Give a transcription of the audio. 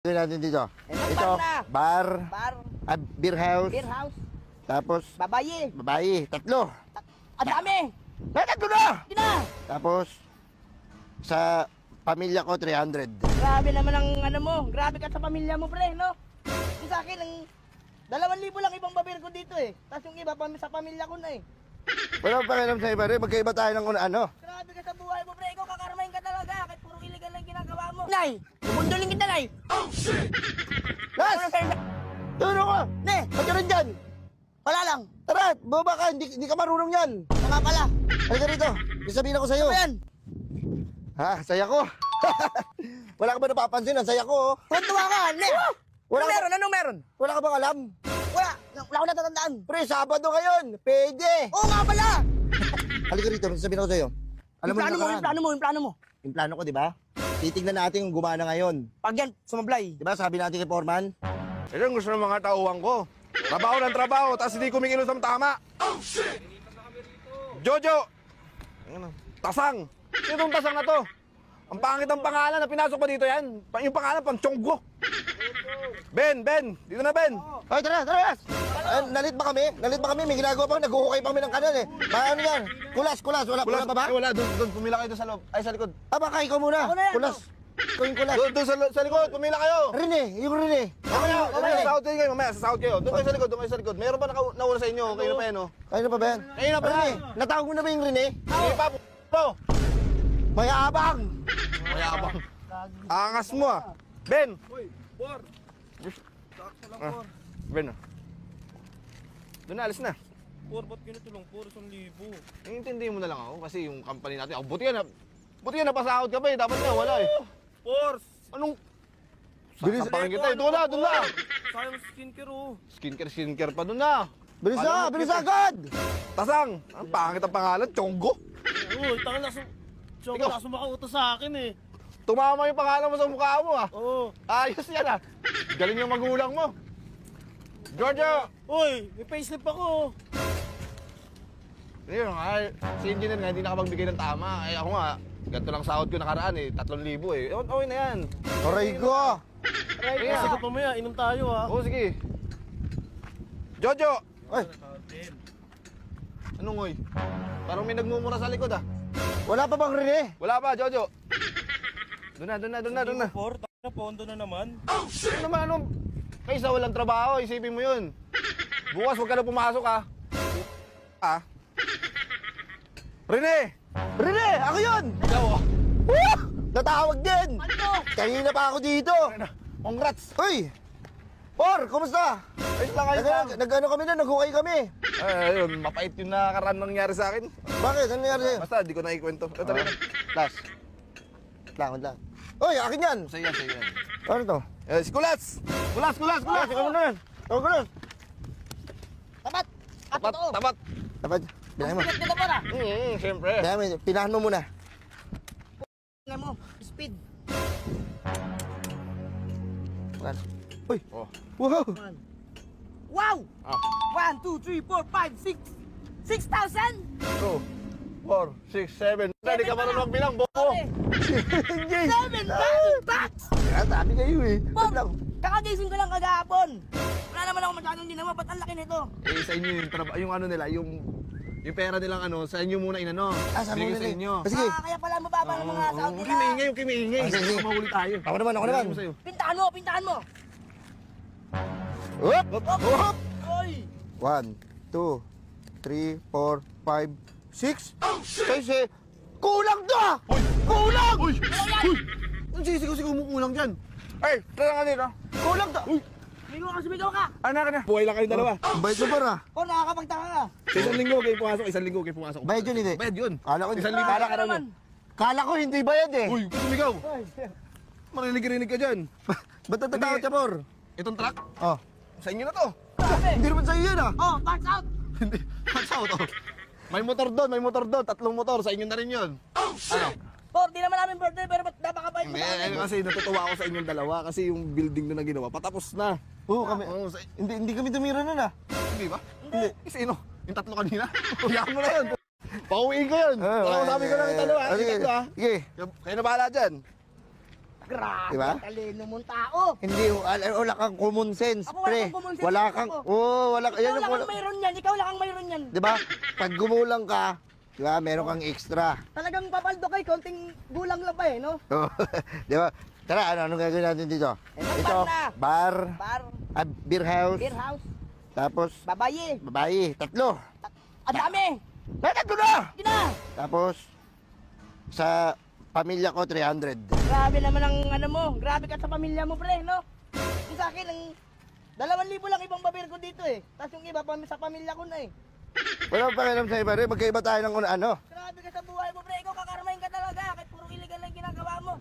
Ito natin dito. Ito, bar. Beer house. Beer house. Tapos, babae. Tatlo. Ang dami. Tatlo na! Hindi na. Tapos, sa pamilya ko, 300. Grabe naman ang ano mo. Grabe ka sa pamilya mo, pre, no? Yung sa akin, ang 2,000 lang ibang babir ko dito eh. Tapos yung iba sa pamilya ko na eh. Wala pa kailam sa iba rin. Magkaiba tayo ng ano. Grabe ka sa buhay mo, pre. Ikaw kakarmahin ka talaga. Kahit puro illegal lang ginagawa mo. Nay! Bumundulin kita, Nay! Oh, shit! Las! Turo ko! Ne! Ba't ka rin dyan? Wala lang. Tara, baba ka. Hindi ka marunong yan. Mga pala. Halika rito. May sabihin ako sa'yo. Ano yan? Ha? Saya ko. Wala ka ba napapansin? Ang saya ko. Tuwa ka, Ne! Anong meron? Wala ka bang alam? Wala ko natatandaan. Pre, Sabado ngayon. Pwede. Oo nga pala! Halika rito. May sabihin ako sa'yo. Alam Yung plano mo. Yung plano ko, di ba? Titignan natin kung gumana ngayon. Pag yan, sumablay. Di ba sabi natin kay Foreman? Ito yung gusto ng mga tauhan ko. Trabaho ng trabaho, tapos hindi kumikilos ng tama. Oh, shit! Jojo! Tasang! Sinong tasang na to? Ang pangit ang pangalan na pinasok pa dito yan. Yung pangalan, pang Chonggo. Ben! Dito na, Ben! Hoy, tara! Nalit ba kami? May ginagawa pa. Naghuhukay pa kami ng kanan eh. Paano yan? Kulas. Wala pa ba? Wala, doon pumila kayo doon sa loob. Ay, sa likod. Baka ikaw muna. Ako na yan, Kulas. Ikaw yung kulas. Doon sa likod, pumila kayo. Rene. Mamaya, sa sahod kayo, mamaya, sa sahod kayo. Doon kayo sa likod. Meron ba nauna sa inyo? Kayo na pa yan, no? Ayun na pa ba yan? Kayo na pa Rene, yan. natawag mo na ba yung Rene? Hindi pa, po. Mayabang! Mayabang. Angas mo ah. Ben! Ben ah. Doon na, alis na. Ba't ganito lang? 1,000. Intindi mo na lang ako kasi yung company natin. Ako, buti yan napasahod ka pa eh. Dapat nga wala eh. Force! Anong... Bilis. Sasapakin kita eh. Doon na. Sayang skincare oh. Skincare pa doon na. Bilis agad! Tasang! Ang pangit ang pangalan, Chonggo. Oo, tanga na Ikaw. sumakauto sa akin eh. Tumama yung pangalan mo sa mukha mo ah. Oo. Ayos yan ah. Galing yung magulang mo. Giorgio! Uy, may payslip ako. Yun nga, si engineer nga hindi nakapagbigay ng tama. Eh ako nga, ganito lang sahod ko nakaraan eh, 3,000 eh. Okay na yan. Aray ko! Kaya. Sagot mamaya, inom tayo ha. Oo, sige. Jojo! Ay, Anong oy? Parang may nagmumura sa likod ah. wala pa bang Rene? Wala pa, Jojo. Doon na. Por, na pondo na naman. Ano naman, anong... Kaysa walang trabaho, isipin mo yun. Bukas huwag ka na pumasok ah. Rene! Rene! Ako yun! Ikaw oh. Woo! Natawag din! Ano? Kanina pa ako dito! Congrats! Uy! Por, kumusta? Ayos lang, ayos lang. Nag-ano kami na, naghukay kami. Ayun, mapait yung nakaraan nangyari sa akin. Bakit? Ano nangyari sa'yo? Basta, di ko na ikwento. Ito rin. Last. Lang. Uy, akin yan! Sa'yo yan. Ano to? Si Kulats! Kulats! Ikaw muna yan. Tawag ko na. Tapat! Tapat! Totoo. Tapat! Dapat, bilahin mo. Bigat nito para. Siyempre. Bilahin mo, pinahan mo muna. Tingnan mo, speed. Uy! Oh. Wow! Wow! Ah. 1, 2, 3, 4, 5, 6. 6,000! 2, 4, 6, 7. Hindi ka marunong magbilang, bobo. 7,000 bucks! Kaya sabi kayo eh. Bob, Ba't lang? kakagising ko lang kagahapon. Wala naman ako masyadong dinama. Ba't ang laki nito? Eh, sa inyo yung ano nila, yung pera nilang ano, sa inyo muna inano. Sabi Binigay mo sa nila inyo. eh. Sige. Kaya pala mababa ng mga sahod Huwag nila. kimiingay. Sige. Mahuli tayo. Ako naman. Binigay ko sa'yo. Pintahan mo. Hop! Hop! Oy! 1, 2, 3, 4, 5, 6. Kasi, kulang to ah! Kulang! Uy! Ang sisigaw-sigaw mo kulang dyan. Ay, tara nga dito. Kulang to! Sumigaw ka! Ano ka na? Buhay lang kayong dalawa. Bayad mo ba na? O, nakakapagtaka ka. Sa isang linggo kayo pumasok. Bayad yun hindi? Bayad yun. Kala ko, Isang libo. Kala ka naman. Kala ko hindi bayad eh. Uy, sumigaw. Marinig ka dyan. Ba't natatakot ka, Por? Itong truck, Oh. sa inyo na to. Grabe. Hindi naman sa'yo yan ah. Oh, parts out. Hindi. Sa to. May motor doon. 3 motor. Sa inyo na rin yun. Ano? Por, di naman namin birthday, pero ba't napakabait mo Hindi, sa akin? kasi natutuwa ako sa inyong dalawa kasi yung building na ginawa, patapos na. Oo, kami. Oo, Hindi kami tumira nun ah. hindi ba? Hindi. Sino? Yung 3 kanina? Huyakan mo na yun. Pauwiin ko yun. Sabi ko lang yung dalawa. Sige. Sige. Sige. Kayo na bahala dyan. Grabe, Diba? talino mong tao. Hindi, wala kang common sense, Ako, wala pre. akong common sense, Wala ako. kang, wala, Ikaw yan lang yung, ang mayroon yan, ikaw lang ang mayroon yan. di ba? Pag gumulang ka, di ba, meron kang extra. Talagang papaldo kay, konting gulang lang pa eh, no? Oh, di ba? Tara, anong gagawin natin dito? Ito, Ito, bar na. bar, Bar, beer house, beer house, tapos babaye. babae, tatlo. Ang dami. Tatlo na! Sige na. Tapos, sa pamilya ko, 300. Grabe naman ang ano mo. Grabe ka sa pamilya mo, pre, no? Yung sa akin, ang 2,000 lang ibang babir ko dito eh. Tapos yung iba sa pamilya ko na eh. Wala pa pakialam sa iba rin, magkaiba tayo ng ano. Grabe ka sa buhay mo, pre. Ikaw kakarmahin ka talaga. Kahit puro illegal lang ginagawa mo.